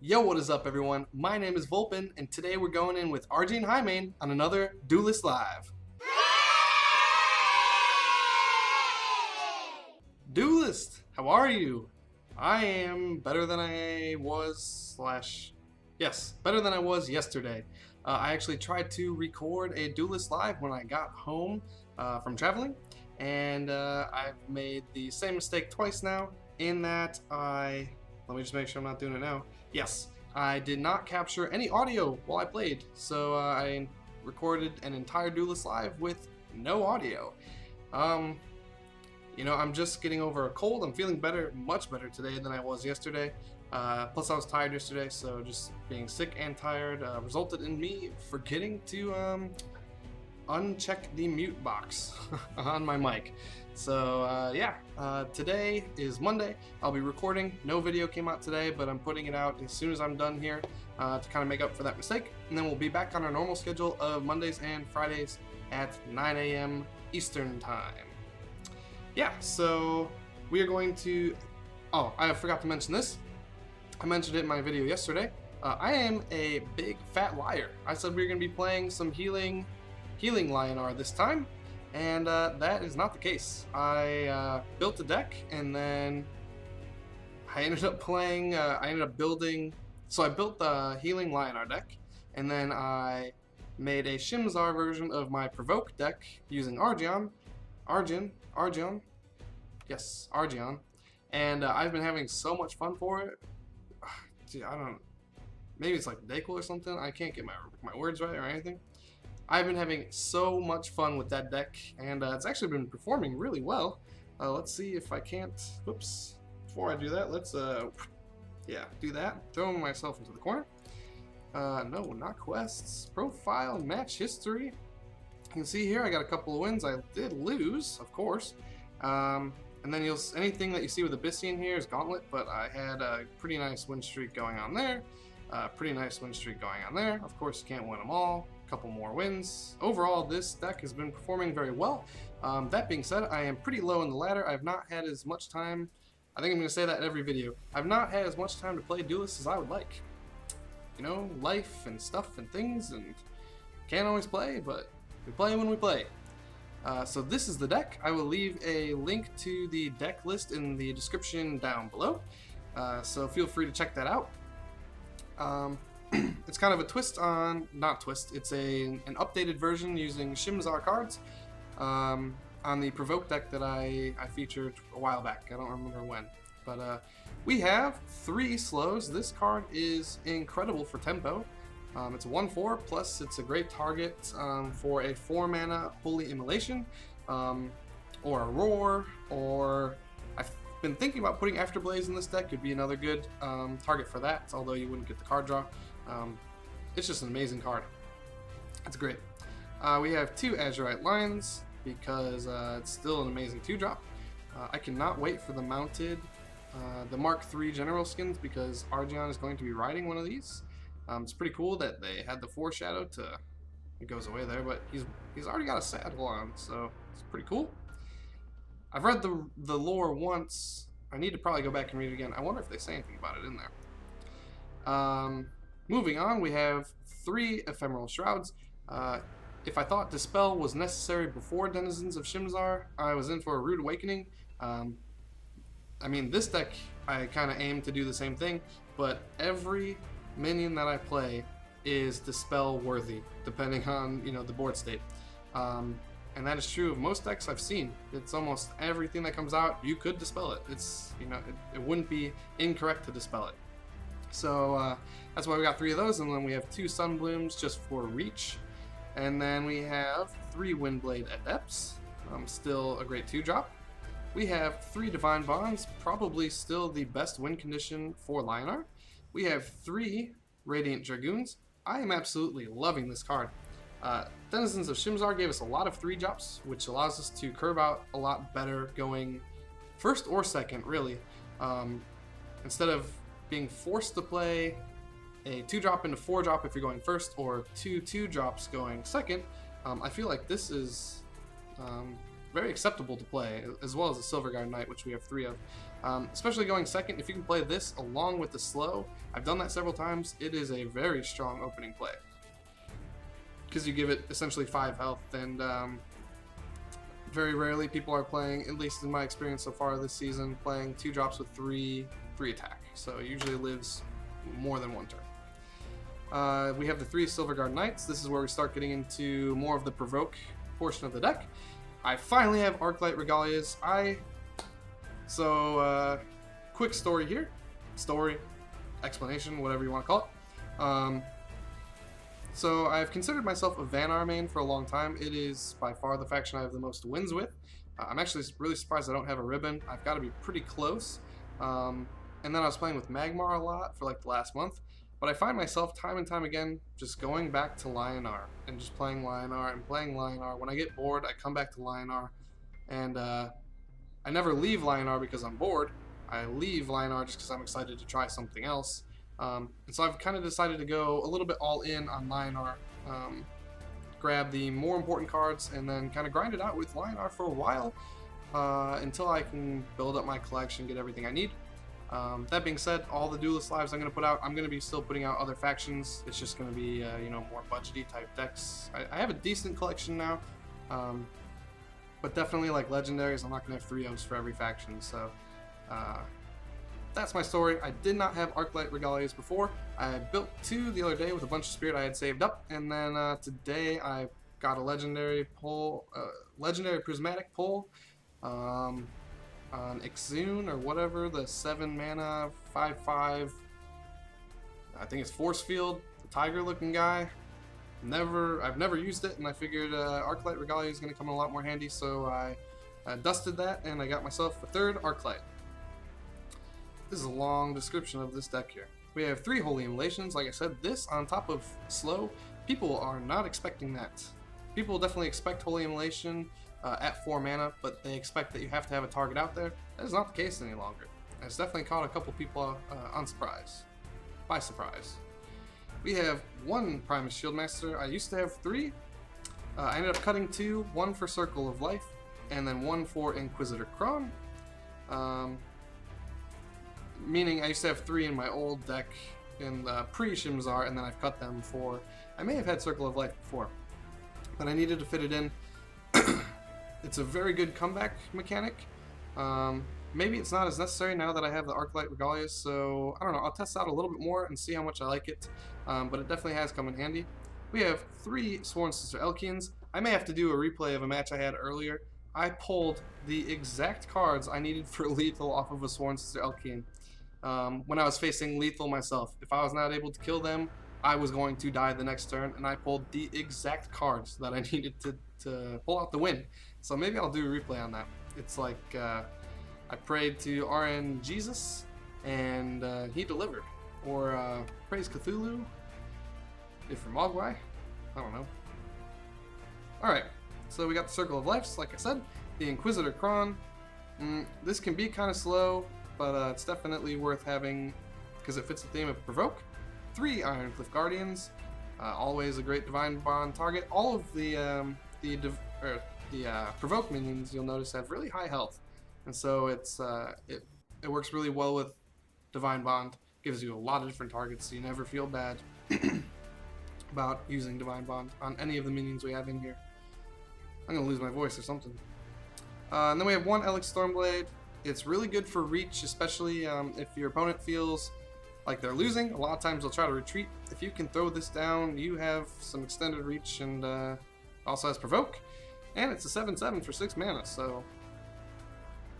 Yo, what is up, everyone? My name is Vulpin, and today we're going in with Argeon Highmayne on another Duelyst Live. Duelyst, how are you? I am better than I was better than I was yesterday. I actually tried to record a Duelyst Live when I got home from traveling, and I've made the same mistake twice now in that let me just make sure I'm not doing it now. Yes, I did not capture any audio while I played, so I recorded an entire Duelyst Live with no audio. I'm just getting over a cold. I'm feeling better, much better today than I was yesterday. Plus I was tired yesterday, so just being sick and tired resulted in me forgetting to uncheck the mute box on my mic. So today is Monday. I'll be recording. No video came out today, but I'm putting it out as soon as I'm done here to kind of make up for that mistake. And then we'll be back on our normal schedule of Mondays and Fridays at 9 a.m. Eastern Time. Yeah, so we are going to... Oh, I forgot to mention this. I mentioned it in my video yesterday. I am a big fat liar. I said we were going to be playing some healing Lyonar this time, and that is not the case. I built a deck, and then I ended up building... So I built the healing Lyonar deck, and then I made a Shim'zar version of my Provoke deck using Argeon, and I've been having so much fun for it. Gee, maybe it's like Dekel or something. I can't get my words right or anything. I've been having so much fun with that deck, and it's actually been performing really well. Let's see if I can't. Whoops! Before I do that, let's do that. Throwing myself into the corner. No, not quests. Profile, match history. You can see here I got a couple of wins. I did lose, of course. And then anything that you see with Abyssian here is Gauntlet, but I had a pretty nice win streak going on there. Of course, you can't win them all. A couple more wins. Overall, this deck has been performing very well. That being said, I am pretty low in the ladder. I've not had as much time. I think I'm going to say that in every video. I've not had as much time to play Duelyst as I would like. You know, life and stuff and things, and can't always play, but we play when we play. So this is the deck. I will leave a link to the deck list in the description down below. So feel free to check that out. It's kind of a twist on, it's an updated version using Shim'zar cards on the Provoke deck that I featured a while back. I don't remember when. But we have 3 slows. This card is incredible for tempo. It's a 1/4, plus it's a great target for a 4-mana Holy Immolation, or a Roar, or I've been thinking about putting Afterblaze in this deck. Could be another good target for that, although you wouldn't get the card draw. It's just an amazing card. It's great. We have 2 Azurite Lions, because it's still an amazing 2-drop. I cannot wait for the mounted, the Mark III General skins, because Argeon is going to be riding one of these. It's pretty cool that they had the foreshadow to... It goes away there, but he's already got a saddle on, so it's pretty cool. I've read the lore once. I need to probably go back and read it again. I wonder if they say anything about it in there. Moving on, we have 3 Ephemeral Shrouds. If I thought Dispel was necessary before Denizens of Shim'zar, I was in for a rude awakening. I mean, this deck, I kind of aim to do the same thing, but every minion that I play is Dispel worthy, depending on the board state, and that is true of most decks I've seen. It's almost everything that comes out you could Dispel it. It's it wouldn't be incorrect to Dispel it. So that's why we got 3 of those, and then we have 2 Sunblooms just for reach, and then we have 3 Windblade Adepts, still a great 2-drop. We have 3 Divine Bonds, probably still the best win condition for Lyonar. We have 3 Radiant Dragoons. I am absolutely loving this card. Denizens of Shim'zar gave us a lot of 3-drops, which allows us to curve out a lot better going first or second, really. Instead of being forced to play a 2-drop into 4-drop if you're going first, or 2 2-drops going second, I feel like this is very acceptable to play, as well as the Silverguard Knight, which we have 3 of. Especially going second, if you can play this along with the slow, I've done that several times, it is a very strong opening play. Because you give it essentially 5 health, and very rarely people are playing, at least in my experience so far this season, playing 2 drops with 3 attack. So it usually lives more than 1 turn. We have the 3 Silverguard Knights. This is where we start getting into more of the provoke portion of the deck. I finally have Arclight Regalias. Quick story here. Story, explanation, whatever you want to call it. So I've considered myself a Lyonar main for a long time. It is by far the faction I have the most wins with. I'm actually really surprised I don't have a ribbon. I've got to be pretty close. And then I was playing with Magmar a lot for like the last month. But I find myself time and time again just going back to Lyonar and just playing Lyonar and playing Lyonar. When I get bored, I come back to Lyonar. And I never leave Lyonar because I'm bored. I leave Lyonar just because I'm excited to try something else. And so I've kind of decided to go a little bit all in on Lyonar, grab the more important cards, and then kind of grind it out with Lyonar for a while until I can build up my collection, get everything I need. That being said, all the Duelyst lives I'm going to put out, I'm going to be still putting out other factions. It's just going to be, more budgety type decks. I have a decent collection now, but definitely like legendaries, I'm not going to have 3 O's for every faction, so that's my story. I did not have Arclight Regalias before. I built 2 the other day with a bunch of spirit I had saved up, and then today I got a legendary prismatic pull on Exune or whatever, the 7 mana 5/5. I think it's Force Field, the tiger looking guy. I've never used it, and I figured Arclight Regalia is going to come in a lot more handy, so I dusted that and I got myself a 3rd Arclight. This is a long description of this deck here. We have 3 Holy Immolations. Like I said, this on top of slow, people are not expecting that. People definitely expect Holy Immolation at 4 mana, but they expect that you have to have a target out there. That is not the case any longer. It's definitely caught a couple people by surprise. We have 1 Primus Shieldmaster. I used to have 3. I ended up cutting 2, 1 for Circle of Life, and then 1 for Inquisitor Kron. Meaning I used to have 3 in my old deck in pre-Shim'zar, and then I've cut them for... I may have had Circle of Life before, but I needed to fit it in. It's a very good comeback mechanic. Maybe it's not as necessary now that I have the Arclight Regalias, so I don't know, I'll test out a little bit more and see how much I like it, but it definitely has come in handy. We have 3 Sworn Sister Elkians. I may have to do a replay of a match I had earlier. I pulled the exact cards I needed for lethal off of a Sworn Sister Elkian. When I was facing lethal myself. If I was not able to kill them, I was going to die the next turn, and I pulled the exact cards that I needed to pull out the win. So maybe I'll do a replay on that. It's like I prayed to RN Jesus, and he delivered. Or praise Cthulhu, if you're Mogwai. I don't know. Alright, so we got the Circle of Life, like I said. The Inquisitor Kron. This can be kind of slow, but it's definitely worth having because it fits the theme of Provoke. 3 Ironcliff Guardians, always a great Divine Bond target. All of the Provoke minions, you'll notice, have really high health, and so it works really well with Divine Bond. Gives you a lot of different targets, so you never feel bad about using Divine Bond on any of the minions we have in here. I'm gonna lose my voice or something. And then we have 1 Elix Stormblade. It's really good for reach, especially if your opponent feels like they're losing. A lot of times they'll try to retreat. If you can throw this down, you have some extended reach, and also has Provoke. And it's a 7/7 for 6 mana, so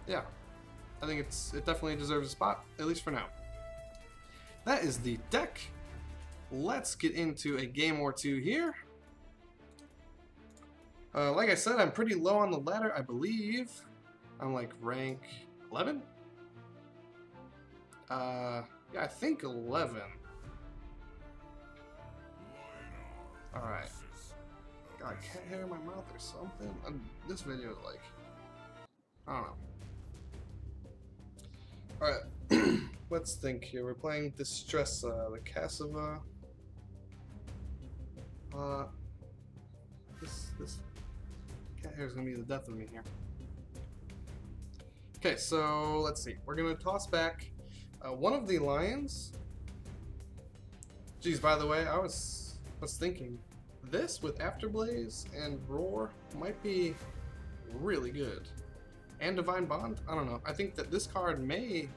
yeah. I think it definitely deserves a spot, at least for now. That is the deck. Let's get into a game or two here. Like I said, I'm pretty low on the ladder, I believe. I'm like rank 11? Yeah, I think 11. Alright. God, cat hair in my mouth or something? This video is like... I don't know. Alright, let's think here. We're playing Distressa, the Cassava. This cat hair is gonna be the death of me here. Okay, so let's see. We're gonna toss back one of the lions. Geez, by the way, I was thinking this with Afterblaze and Roar might be really good. And Divine Bond? I don't know. I think that this card may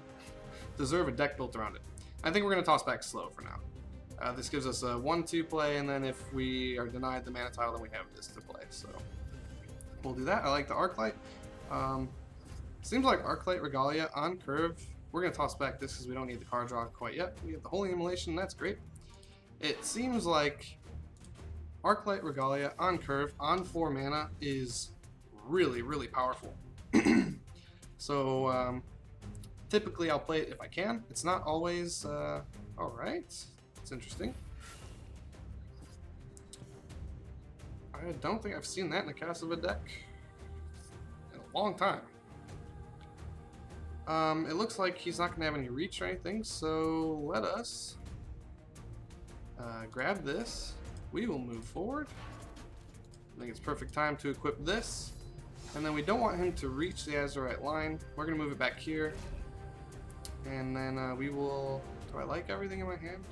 deserve a deck built around it. I think we're going to toss back Slow for now. This gives us a 1-2 play, and then if we are denied the mana tile, then we have this to play. So we'll do that. I like the Arclight. Seems like Arclight Regalia on curve. We're going to toss back this because we don't need the card draw quite yet. We get the Holy Immolation. That's great. It seems like Arclight Regalia on curve on 4 mana is really, really powerful. So typically I'll play it if I can. It's not always alright. It's interesting. I don't think I've seen that in a Casava deck in a long time. It looks like he's not going to have any reach or anything, so let us grab this. We will move forward. I think it's perfect time to equip this. And then we don't want him to reach the Azurite line. We're going to move it back here. And then we will... Do I like everything in my hand?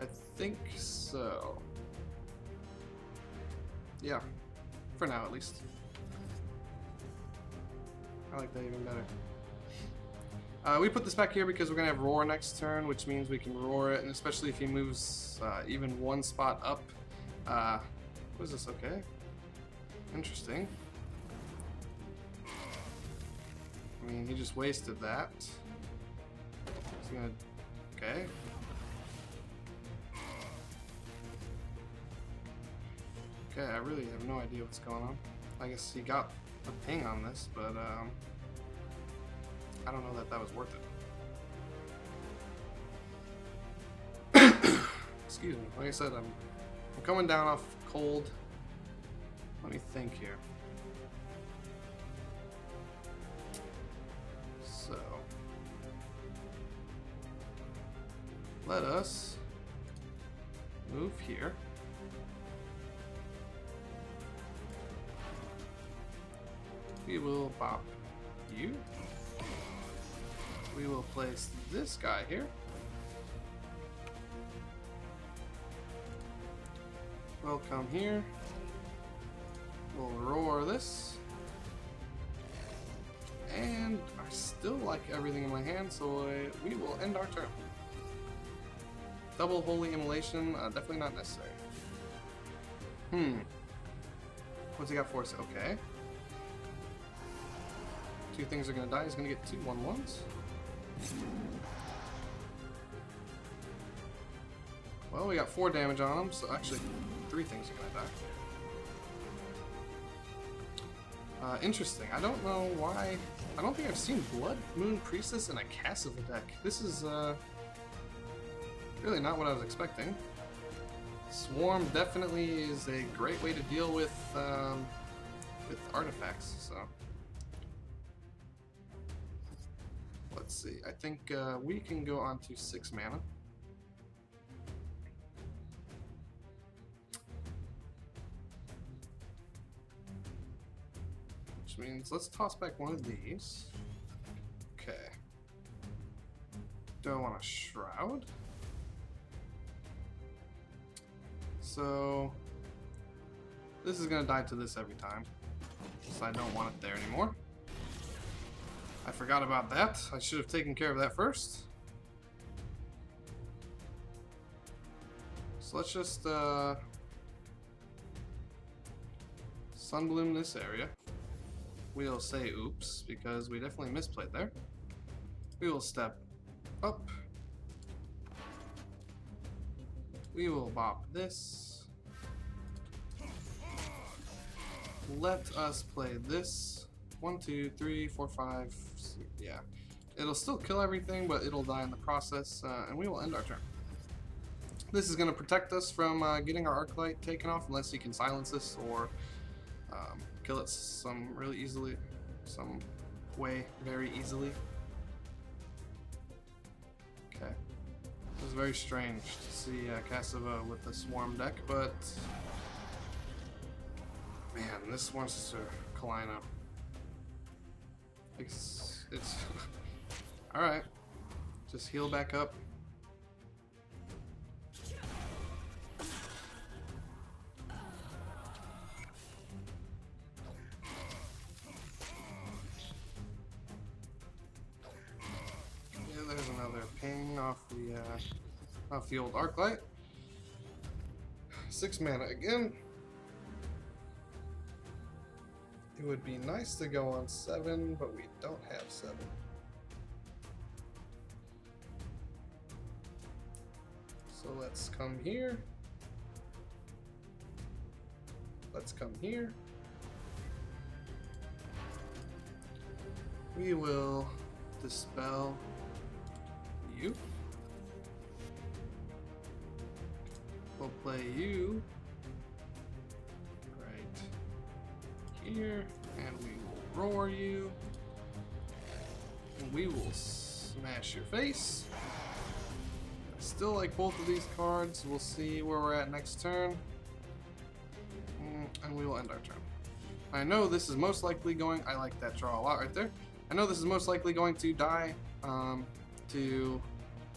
I think so. Yeah. For now, at least. I like that even better. We put this back here because we're going to have Roar next turn, which means we can Roar it. And especially if he moves even one spot up. What is this? Okay. Interesting. I mean, he just wasted that. He's gonna... Okay. Okay, I really have no idea what's going on. I guess he got a ping on this, but I don't know that that was worth it. Excuse me. Like I said, I'm coming down off cold. Let me think here. So let us move here. We will pop you. We will place this guy here. We'll come here. We'll roar this. And I still like everything in my hand, so we will end our turn. Double Holy Immolation, definitely not necessary. What's he got for us? Okay. 2 things are gonna die. He's gonna get 2 1/1s. Well, we got 4 damage on him, so actually 3 things are gonna die. Interesting. I don't know why. I don't think I've seen Blood Moon Priestess in a Casava deck. This is really not what I was expecting. Swarm definitely is a great way to deal with artifacts. So let's see. I think we can go on to 6 mana. Which means let's toss back one of these. Okay. Do I want a Shroud? So this is gonna die to this every time. So I don't want it there anymore. I forgot about that. I should have taken care of that first. So let's just Sunbloom this area. We'll say oops, because we definitely misplayed there. We will step up. We will bop this. Let us play this. 1, 2, 3, 4, 5. Yeah. It'll still kill everything, but it'll die in the process, and we will end our turn. This is going to protect us from getting our Arclight taken off, unless he can silence us or kill it really easily. Some way very easily. Okay. It was very strange to see Casava with the Swarm deck, but man, this wants to Kalina. It's all right. Just heal back up. Yeah, there's another ping off the old arc light. 6 mana again. It would be nice to go on 7, but we don't have 7. So let's come here. Let's come here. We will dispel you. We'll play you right here, and we will roar you, and we will smash your face. I still like both of these cards. We'll see where we're at next turn, and we will end our turn. I know this is most likely going, I like that draw a lot right there. I know this is most likely going to die to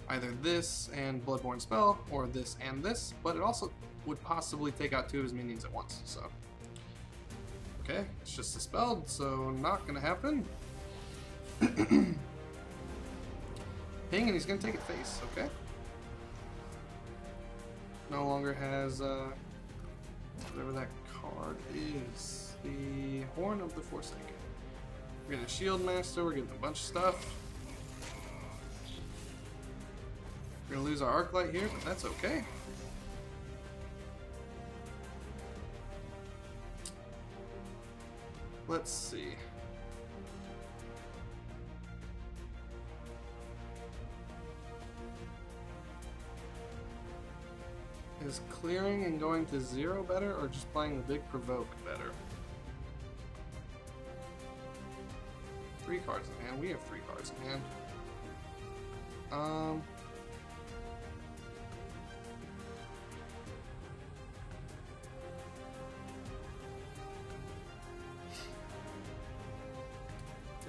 either this and Bloodborne Spell, or this and this, but it also would possibly take out 2 of his minions at once, so. Okay, it's just dispelled, so not gonna happen. Ping, and he's gonna take it face, okay. No longer has, whatever that card is, the Horn of the Forsaken. We're getting a Shield Master, we're getting a bunch of stuff. We're gonna lose our arc light here, but that's okay. Let's see. Is clearing and going to 0 better, or just playing the big provoke better? 3 cards in hand. We have 3 cards in hand.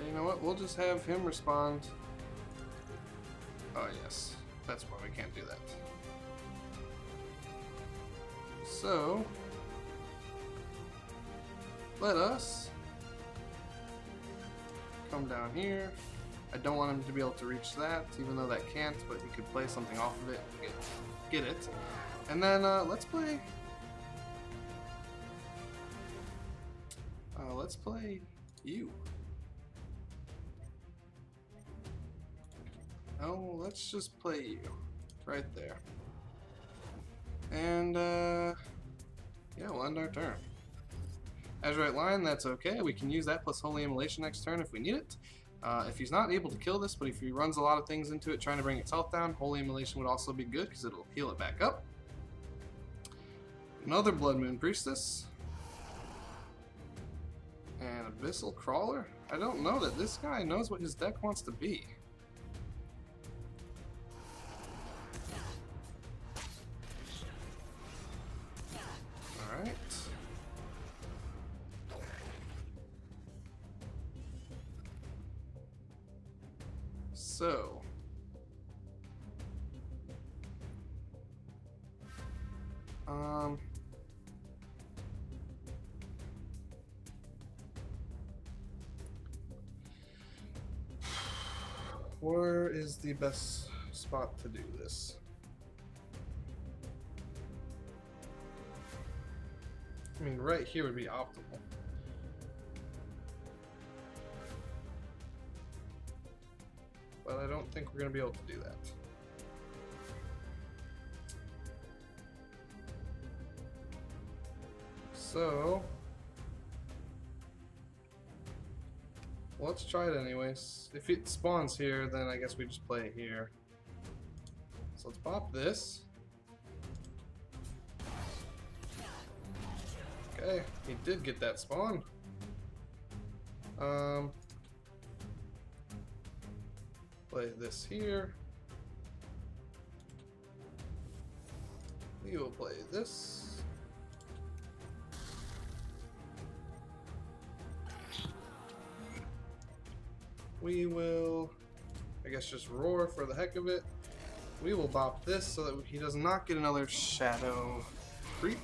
You know what? We'll just have him respond. Oh yes, that's why we can't do that. So let us come down here. I don't want him to be able to reach that, even though that can't, but he could play something off of it and get it. And then let's play you. No, let's just play you right there. And yeah, we'll end our turn. Azurite Lion, that's okay. We can use that plus Holy Immolation next turn if we need it. If he's not able to kill this, but if he runs a lot of things into it trying to bring its health down, Holy Immolation would also be good because it'll heal it back up. Another Blood Moon Priestess. And Abyssal Crawler. I don't know that this guy knows what his deck wants to be. Alright. So where is the best spot to do this? I mean, right here would be optimal. But I don't think we're going to be able to do that. So let's try it anyways. If it spawns here, then I guess we just play it here. So let's pop this. Okay, he did get that spawn. Play this here. We will play this. we will, I guess, just roar for the heck of it. We will bop this so that he does not get another shadow creep.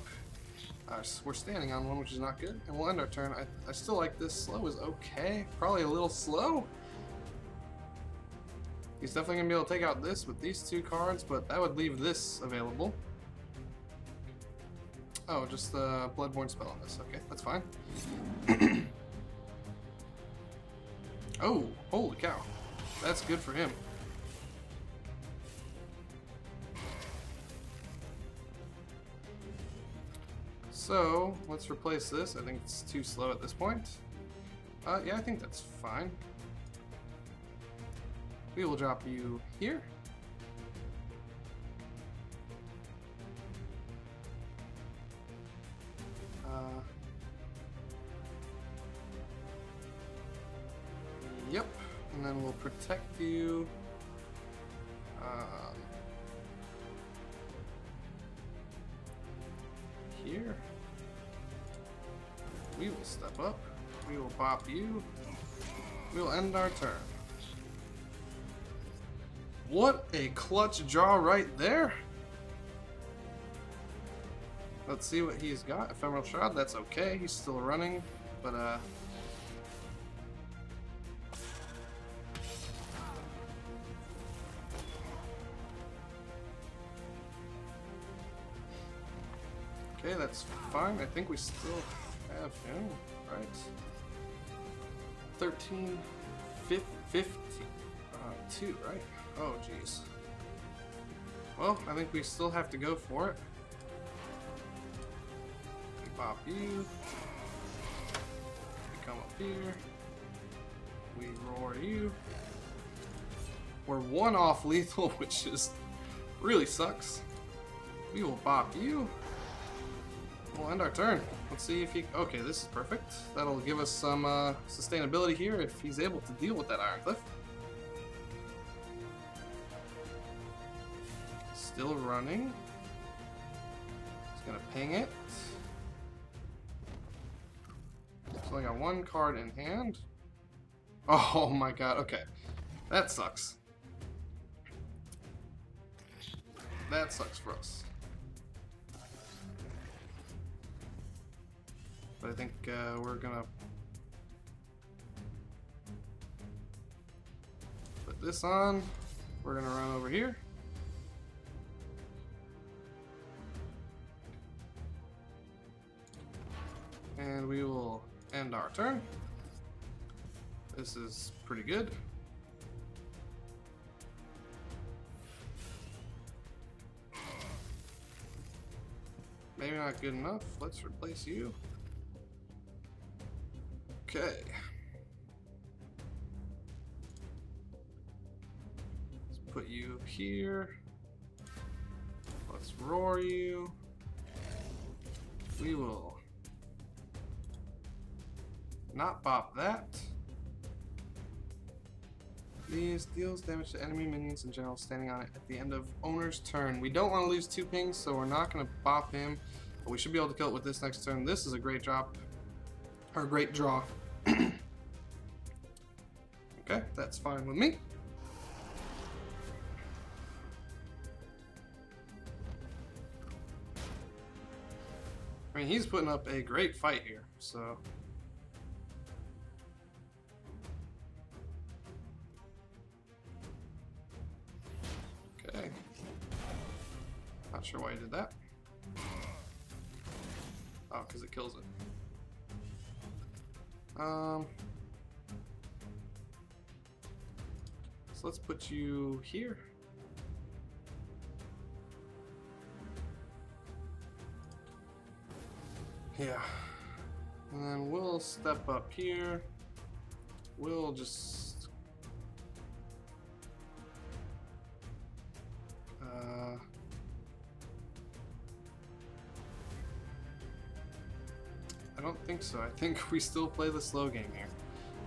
We're standing on one, which is not good, and we'll end our turn. I still like this. Slow is okay. Probably a little slow. He's definitely going to be able to take out this with these two cards, but that would leave this available. Oh, just the Bloodborne spell on this. Okay, that's fine. Oh, holy cow. That's good for him. So, let's replace this. I think it's too slow at this point. Yeah, I think that's fine. We will drop you here. Yep, and then we'll protect you. Here. We will step up. We will bop you. We will end our turn. What a clutch draw right there. Let's see what he's got. Ephemeral Shroud, that's okay. He's still running, but okay, that's fine. I think we still have him, right? 13, 15, 2, right? Oh, jeez. Well, I think we still have to go for it. We pop you. We come up here. We roar you. We're one off lethal, which is really sucks. We will bop you. We'll end our turn. Let's see if he... Okay, this is perfect. That'll give us some sustainability here if he's able to deal with that Iron Cliff. Still running. He's gonna ping it. So I got one card in hand. Oh my god, okay. That sucks. That sucks for us. But I think we're gonna put this on. We're gonna run over here. And we will end our turn. This is pretty good. Maybe not good enough. Let's replace you. Okay. Let's put you here. Let's roar you. We will not bop that. These deals damage to enemy minions in general standing on it at the end of owner's turn. We don't want to lose 2 pings, so we're not going to bop him. But we should be able to kill it with this next turn. This is a great drop. Or great draw. Okay, that's fine with me. I mean, he's putting up a great fight here, so... Okay. Not sure why he did that. Oh, because it kills it. So let's put you here. Yeah. And then we'll step up here. We'll just... I don't think so. I think we still play the slow game here.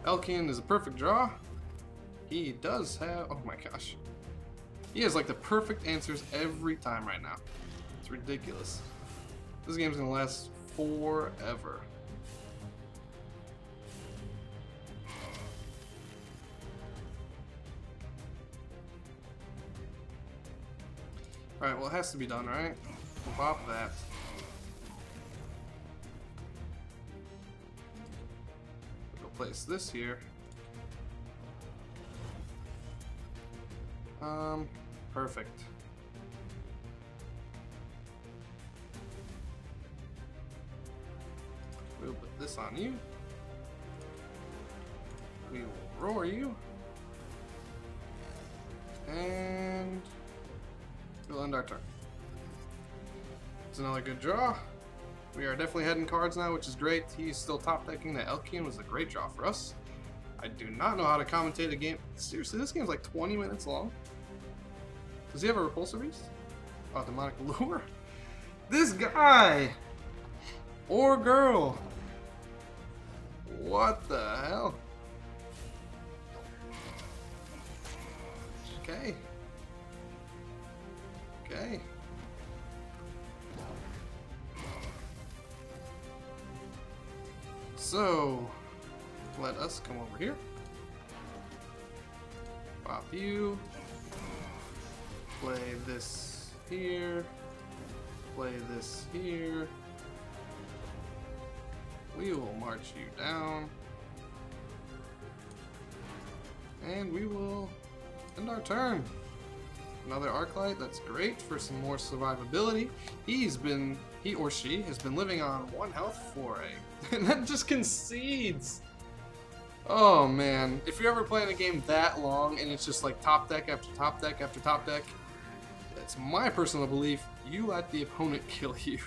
Elkian is a perfect draw. He does have... Oh my gosh. He has like the perfect answers every time right now. It's ridiculous. This game's gonna last forever. Alright, well it has to be done, right? We'll pop that. We'll place this here. Perfect. We'll put this on you. We will roar you. And we'll end our turn. It's another good draw. We are definitely heading cards now, which is great. He's still top decking. That Elkian was a great draw for us. I do not know how to commentate a game. Seriously, this game's like 20 minutes long. Does he have a repulsor beast? Oh, demonic lure. This guy or girl. What the hell? Okay. Okay. So, let us come over here. Pop you. Play this here. Play this here. We will march you down. And we will end our turn. Another Arclight, that's great for some more survivability. He or she has been living on 1 health for a... and that just concedes! Oh man, if you're ever playing a game that long and it's just like top deck after top deck after top deck, it's my personal belief, you let the opponent kill you.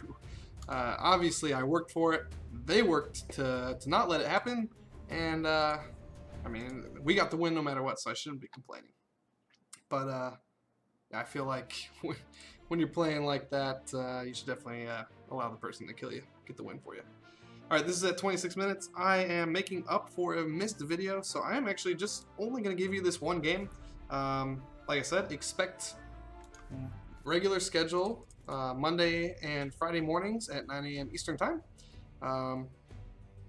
Obviously I worked for it, they worked to not let it happen, and I mean, we got the win no matter what, so I shouldn't be complaining. But I feel like when you're playing like that, you should definitely allow the person to kill you, get the win for you. Alright, this is at 26 minutes. I am making up for a missed video, so I am actually just only going to give you this one game. Like I said, expect regular schedule Monday and Friday mornings at 9 AM Eastern Time.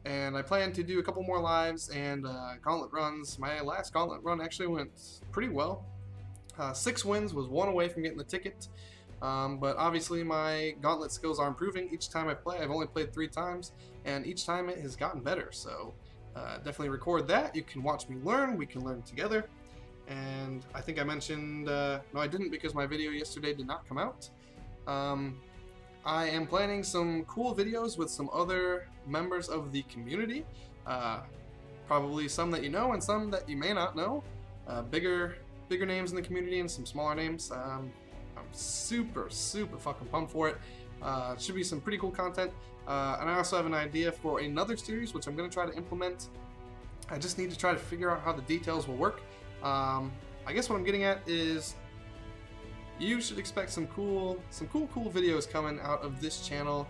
And I plan to do a couple more lives and gauntlet runs. My last gauntlet run actually went pretty well. 6 wins, was 1 away from getting the ticket. But obviously my gauntlet skills are improving each time I play. I've only played 3 times, and each time it has gotten better. So definitely record that. You can watch me learn. We can learn together. And I think I mentioned, no I didn't because my video yesterday did not come out. I am planning some cool videos with some other members of the community. Probably some that you know and some that you may not know. Bigger names in the community and some smaller names. I'm super fucking pumped for it. Should be some pretty cool content. And I also have an idea for another series which I'm going to try to implement. I just need to try to figure out how the details will work. I guess what I'm getting at is you should expect some cool videos coming out of this channel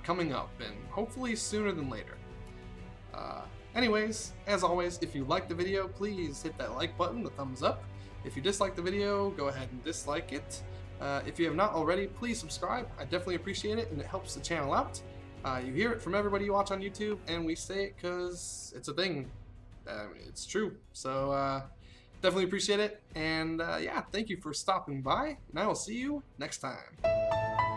coming up, and hopefully sooner than later. Anyways, as always, if you liked the video, please hit that like button, the thumbs up. If you dislike the video, go ahead and dislike it. If you have not already, please subscribe. I definitely appreciate it, and it helps the channel out. You hear it from everybody you watch on YouTube, and we say it because it's a thing. It's true. So definitely appreciate it. And yeah, thank you for stopping by, and I will see you next time.